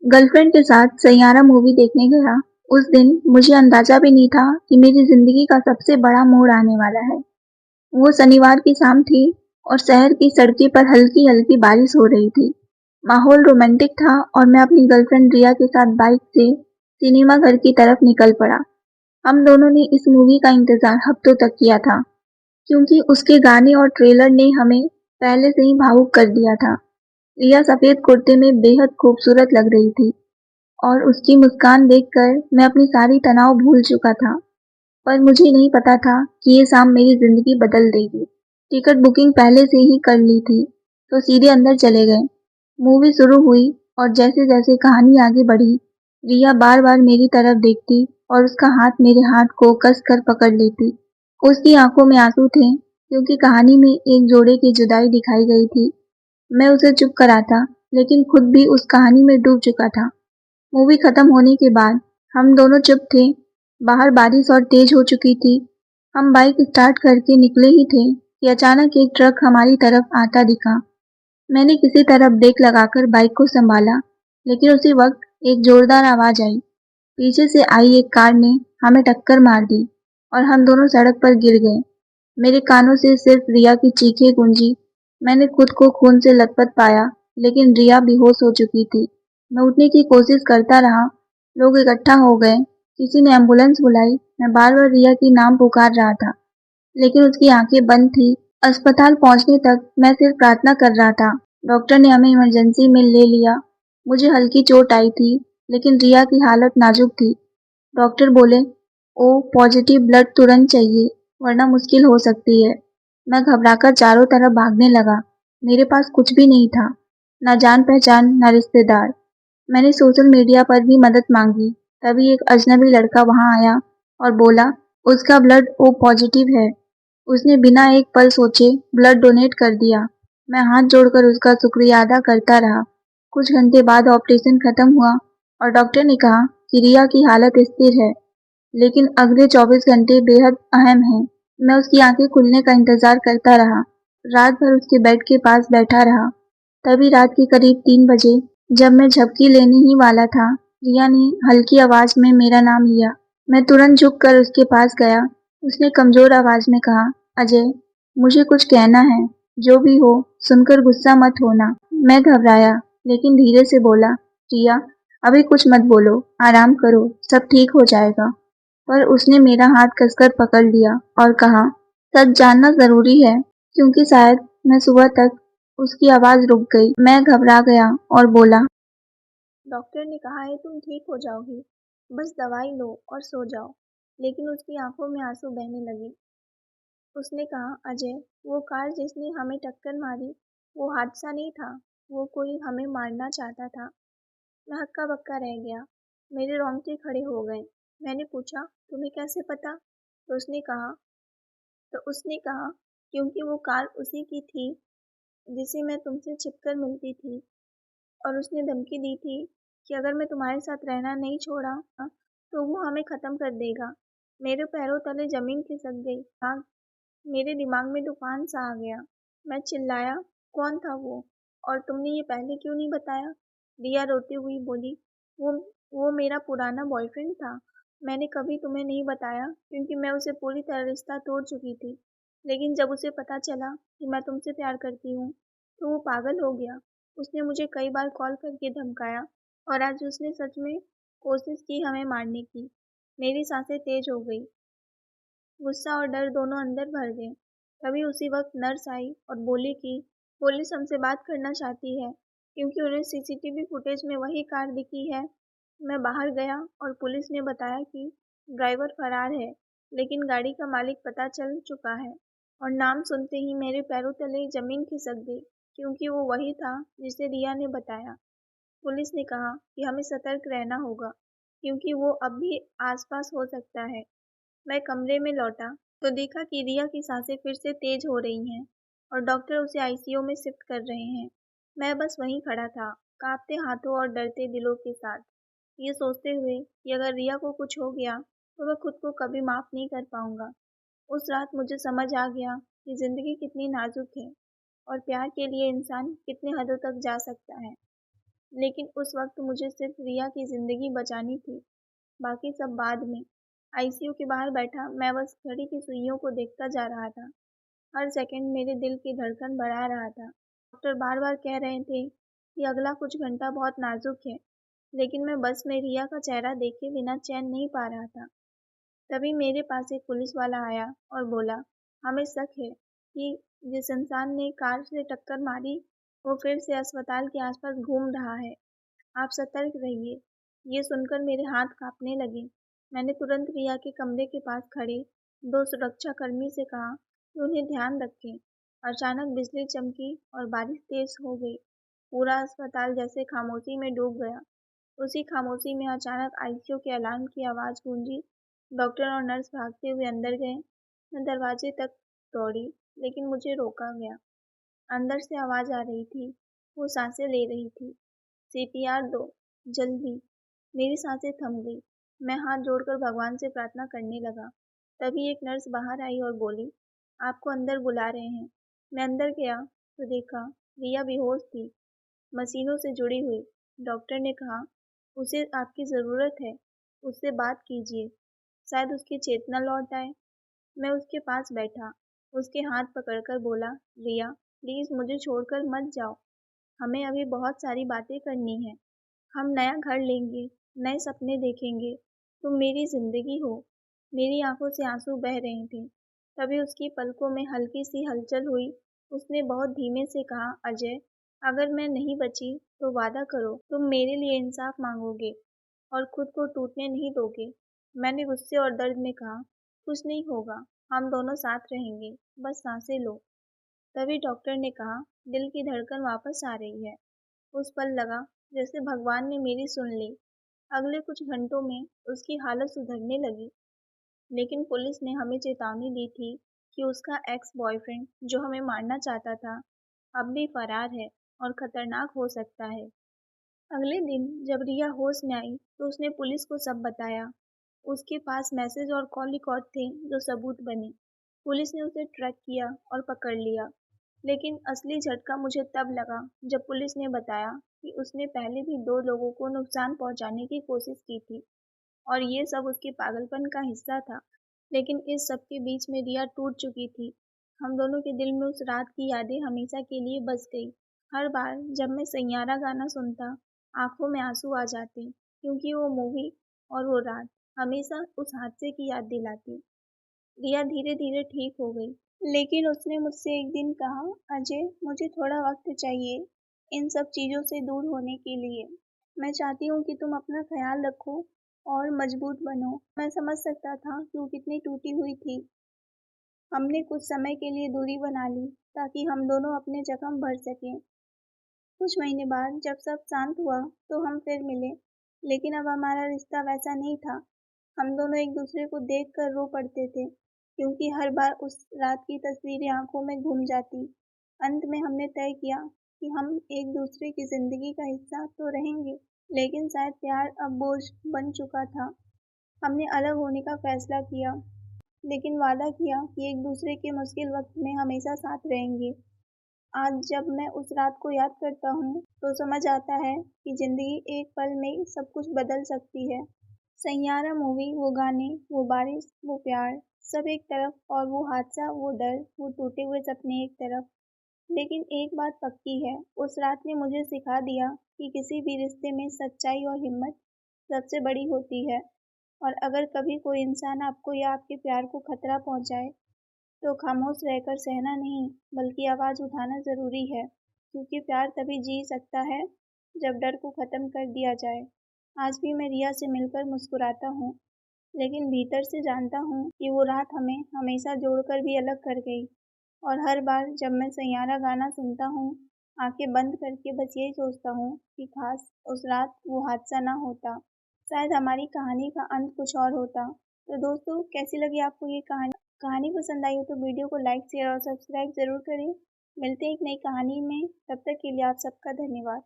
Girlfriend के साथ Saiyaara movie देखने गया। उस दिन मुझे अंदाजा भी नहीं था कि मेरी जिंदगी का सबसे बड़ा मोड़ आने वाला है। वो शनिवार की शाम थी और शहर की सड़कें पर हल्की हल्की बारिश हो रही थी। माहौल रोमांटिक था और मैं अपनी गर्लफ्रेंड रिया के साथ बाइक से सिनेमा घर की तरफ निकल पड़ा। हम दोनों ने इस मूवी का इंतजार हफ्तों तक किया था, क्योंकि उसके गाने और ट्रेलर ने हमें पहले से ही भावुक कर दिया था। रिया सफेद कुर्ते में बेहद खूबसूरत लग रही थी और उसकी मुस्कान देखकर मैं अपनी सारी तनाव भूल चुका था। पर मुझे नहीं पता था कि ये शाम मेरी जिंदगी बदल देगी। टिकट बुकिंग पहले से ही कर ली थी, तो सीधे अंदर चले गए। मूवी शुरू हुई और जैसे जैसे कहानी आगे बढ़ी, रिया बार बार मेरी तरफ देखती और उसका हाथ मेरे हाथ को कस कर पकड़ लेती। उसकी आंखों में आंसू थे, क्योंकि कहानी में एक जोड़े की जुदाई दिखाई गई थी। मैं उसे चुप कराता, लेकिन खुद भी उस कहानी में डूब चुका था। मूवी खत्म होने के बाद हम दोनों चुप थे। बाहर बारिश और तेज हो चुकी थी। हम बाइक स्टार्ट करके निकले ही थे कि अचानक एक ट्रक हमारी तरफ आता दिखा। मैंने किसी तरह ब्रेक लगाकर बाइक को संभाला, लेकिन उसी वक्त एक जोरदार आवाज आई। पीछे से आई एक कार ने हमें टक्कर मार दी और हम दोनों सड़क पर गिर गए। मेरे कानों से सिर्फ रिया की चीखें गूंजी। मैंने खुद को खून से लथपथ पाया, लेकिन रिया बेहोश हो चुकी थी। मैं उठने की कोशिश करता रहा। लोग इकट्ठा हो गए। किसी ने एम्बुलेंस बुलाई। मैं बार बार रिया की नाम पुकार रहा था, लेकिन उसकी आंखें बंद थी। अस्पताल पहुंचने तक मैं सिर्फ प्रार्थना कर रहा था। डॉक्टर ने हमें इमरजेंसी में ले लिया। मुझे हल्की चोट आई थी, लेकिन रिया की हालत नाजुक थी। डॉक्टर बोले, ओ पॉजिटिव ब्लड तुरंत चाहिए, वरना मुश्किल हो सकती है। मैं घबराकर चारों तरफ भागने लगा। मेरे पास कुछ भी नहीं था, ना जान पहचान, ना रिश्तेदार। मैंने सोशल मीडिया पर भी मदद मांगी। तभी एक अजनबी लड़का वहां आया और बोला, उसका ब्लड ओ पॉजिटिव है। उसने बिना एक पल सोचे ब्लड डोनेट कर दिया। मैं हाथ जोड़कर उसका शुक्रिया अदा करता रहा। कुछ घंटे बाद ऑपरेशन खत्म हुआ और डॉक्टर ने कहा कि रिया की हालत स्थिर है, लेकिन अगले 24 घंटे बेहद अहम हैं। मैं उसकी आंखें खुलने का इंतजार करता रहा। रात भर उसके बेड के पास बैठा रहा। तभी रात के करीब 3 बजे, जब मैं झपकी लेने ही वाला था, रिया ने हल्की आवाज में मेरा नाम लिया। मैं तुरंत झुककर उसके पास गया। उसने कमजोर आवाज में कहा, अजय, मुझे कुछ कहना है। जो भी हो, सुनकर गुस्सा मत होना। मैं घबराया, लेकिन धीरे से बोला, रिया, अभी कुछ मत बोलो, आराम करो, सब ठीक हो जाएगा। पर उसने मेरा हाथ कसकर पकड़ लिया और कहा, सच जानना जरूरी है, क्योंकि शायद मैं सुबह तक। उसकी आवाज रुक गई। मैं घबरा गया और बोला, डॉक्टर ने कहा है तुम ठीक हो जाओगी, बस दवाई लो और सो जाओ। लेकिन उसकी आंखों में आंसू बहने लगे। उसने कहा, अजय, वो कार जिसने हमें टक्कर मारी, वो हादसा नहीं था, वो कोई हमें मारना चाहता था। मैं हक्का बक्का रह गया। मेरे रोंगटे खड़े हो गए। मैंने पूछा, तुम्हें कैसे पता? तो उसने कहा, क्योंकि वो कार उसी की थी जिसे मैं तुमसे छिपकर मिलती थी, और उसने धमकी दी थी कि अगर मैं तुम्हारे साथ रहना नहीं छोड़ा तो वो हमें खत्म कर देगा। मेरे पैरों तले जमीन खिसक गई। हाँ, मेरे दिमाग में तूफान सा आ गया। मैं चिल्लाया, कौन था वो? और तुमने ये पहले क्यों नहीं बताया? रिया रोती हुई बोली, वो वो मेरा पुराना बॉयफ्रेंड था। मैंने कभी तुम्हें नहीं बताया, क्योंकि मैं उसे पूरी तरह रिश्ता तोड़ चुकी थी। लेकिन जब उसे पता चला कि मैं तुमसे प्यार करती हूँ, तो वो पागल हो गया। उसने मुझे कई बार कॉल करके धमकाया, और आज उसने सच में कोशिश की हमें मारने की। मेरी सांसें तेज हो गई। गुस्सा और डर दोनों अंदर भर गए। तभी उसी वक्त नर्स आई और बोली कि पुलिस हमसे बात करना चाहती है, क्योंकि उन्हें सीसीटीवी फुटेज में वही कार दिखी है। मैं बाहर गया और पुलिस ने बताया कि ड्राइवर फरार है, लेकिन गाड़ी का मालिक पता चल चुका है। और नाम सुनते ही मेरे पैरों तले जमीन खिसक गई, क्योंकि वो वही था जिसे रिया ने बताया। पुलिस ने कहा कि हमें सतर्क रहना होगा, क्योंकि वो अब भी आसपास हो सकता है। मैं कमरे में लौटा तो देखा कि रिया की सांसें फिर से तेज हो रही हैं और डॉक्टर उसे आईसीयू में शिफ्ट कर रहे हैं। मैं बस वहीं खड़ा था, कांपते हाथों और डरते दिलों के साथ, ये सोचते हुए कि अगर रिया को कुछ हो गया तो मैं खुद को कभी माफ़ नहीं कर पाऊंगा। उस रात मुझे समझ आ गया कि ज़िंदगी कितनी नाजुक है और प्यार के लिए इंसान कितने हदों तक जा सकता है। लेकिन उस वक्त मुझे सिर्फ रिया की ज़िंदगी बचानी थी, बाकी सब बाद में। आईसीयू के बाहर बैठा मैं बस घड़ी की सुइयों को देखता जा रहा था। हर सेकंड मेरे दिल की धड़कन बढ़ा रहा था। डॉक्टर बार-बार कह रहे थे कि अगला कुछ घंटा बहुत नाजुक है, लेकिन मैं बस में रिया का चेहरा देखे बिना चैन नहीं पा रहा था। तभी मेरे पास एक पुलिस वाला आया और बोला, हमें शक है कि जिस इंसान ने कार से टक्कर मारी वो फिर से अस्पताल के आसपास घूम रहा है। आप सतर्क रहिए। ये सुनकर मेरे हाथ कांपने लगे। मैंने तुरंत रिया के कमरे के पास खड़े 2 सुरक्षाकर्मी से कहा कि उन्हें ध्यान रखें। अचानक बिजली चमकी और बारिश तेज हो गई। पूरा अस्पताल जैसे खामोशी में डूब गया। उसी खामोशी में अचानक आईसीयू के अलार्म की आवाज़ गूंजी। डॉक्टर और नर्स भागते हुए अंदर गए। मैं दरवाजे तक दौड़ी, लेकिन मुझे रोका गया। अंदर से आवाज़ आ रही थी। वो सांसें ले रही थी। सीपीआर दो, जल्दी। मेरी सांसें थम गई। मैं हाथ जोड़कर भगवान से प्रार्थना करने लगा। तभी एक नर्स बाहर आई और बोली, आपको अंदर बुला रहे हैं। मैं अंदर गया तो देखा रिया बेहोश थी, मशीनों से जुड़ी हुई। डॉक्टर ने कहा, उसे आपकी ज़रूरत है, उससे बात कीजिए, शायद उसकी चेतना लौट आए। मैं उसके पास बैठा, उसके हाथ पकड़कर बोला, रिया, प्लीज़ मुझे छोड़कर मत जाओ। हमें अभी बहुत सारी बातें करनी हैं। हम नया घर लेंगे, नए सपने देखेंगे। तुम मेरी ज़िंदगी हो। मेरी आंखों से आंसू बह रहे थे। तभी उसकी पलकों में हल्की सी हलचल हुई। उसने बहुत धीमे से कहा, अजय, अगर मैं नहीं बची तो वादा करो तुम मेरे लिए इंसाफ मांगोगे और खुद को टूटने नहीं दोगे। मैंने गुस्से और दर्द में कहा, कुछ नहीं होगा, हम दोनों साथ रहेंगे, बस सांसें लो। तभी डॉक्टर ने कहा, दिल की धड़कन वापस आ रही है। उस पल लगा जैसे भगवान ने मेरी सुन ली। अगले कुछ घंटों में उसकी हालत सुधरने लगी, लेकिन पुलिस ने हमें चेतावनी दी थी कि उसका एक्स बॉयफ्रेंड जो हमें मारना चाहता था, अब भी फरार है और खतरनाक हो सकता है। अगले दिन जब रिया होश में आई तो उसने पुलिस को सब बताया। उसके पास मैसेज और कॉल रिकॉर्ड थे जो सबूत बने। पुलिस ने उसे ट्रैक किया और पकड़ लिया। लेकिन असली झटका मुझे तब लगा जब पुलिस ने बताया कि उसने पहले भी 2 लोगों को नुकसान पहुंचाने की कोशिश की थी और ये सब उसके पागलपन का हिस्सा था। लेकिन इस सब के बीच में रिया टूट चुकी थी। हम दोनों के दिल में उस रात की यादें हमेशा के लिए बस गई। हर बार जब मैं सैयारा गाना सुनता, आंखों में आंसू आ जाते, क्योंकि वो मूवी और वो रात हमेशा उस हादसे की याद दिलाती। रिया धीरे धीरे ठीक हो गई, लेकिन उसने मुझसे एक दिन कहा, अजय, मुझे थोड़ा वक्त चाहिए इन सब चीज़ों से दूर होने के लिए। मैं चाहती हूँ कि तुम अपना ख्याल रखो और मजबूत बनो। मैं समझ सकता था कि वो कितनी टूटी हुई थी। हमने कुछ समय के लिए दूरी बना ली ताकि हम दोनों अपने जख्म भर सकें। कुछ महीने बाद जब सब शांत हुआ तो हम फिर मिले, लेकिन अब हमारा रिश्ता वैसा नहीं था। हम दोनों एक दूसरे को देखकर रो पड़ते थे, क्योंकि हर बार उस रात की तस्वीरें आंखों में घूम जाती। अंत में हमने तय किया कि हम एक दूसरे की जिंदगी का हिस्सा तो रहेंगे, लेकिन शायद प्यार अब बोझ बन चुका था। हमने अलग होने का फैसला किया, लेकिन वादा किया कि एक दूसरे के मुश्किल वक्त में हमेशा साथ रहेंगे। आज जब मैं उस रात को याद करता हूँ तो समझ आता है कि जिंदगी एक पल में सब कुछ बदल सकती है। सैयारा मूवी, वो गाने, वो बारिश, वो प्यार, सब एक तरफ, और वो हादसा, वो डर, वो टूटे हुए सपने एक तरफ। लेकिन एक बात पक्की है, उस रात ने मुझे सिखा दिया कि किसी भी रिश्ते में सच्चाई और हिम्मत सबसे बड़ी होती है। और अगर कभी कोई इंसान आपको या आपके प्यार को खतरा पहुंचाए, तो खामोश रहकर सहना नहीं, बल्कि आवाज़ उठाना ज़रूरी है, क्योंकि प्यार तभी जी सकता है जब डर को ख़त्म कर दिया जाए। आज भी मैं रिया से मिलकर मुस्कुराता हूँ, लेकिन भीतर से जानता हूँ कि वो रात हमें हमेशा जोड़कर भी अलग कर गई। और हर बार जब मैं सैयारा गाना सुनता हूँ, आंखें बंद करके बस यही सोचता हूँ कि काश उस रात वो हादसा ना होता, शायद हमारी कहानी का अंत कुछ और होता। तो दोस्तों, कैसी लगी आपको ये कहानी? कहानी पसंद आई हो तो वीडियो को लाइक, शेयर और सब्सक्राइब ज़रूर करें। मिलते हैं एक नई कहानी में, तब तक के लिए आप सबका धन्यवाद।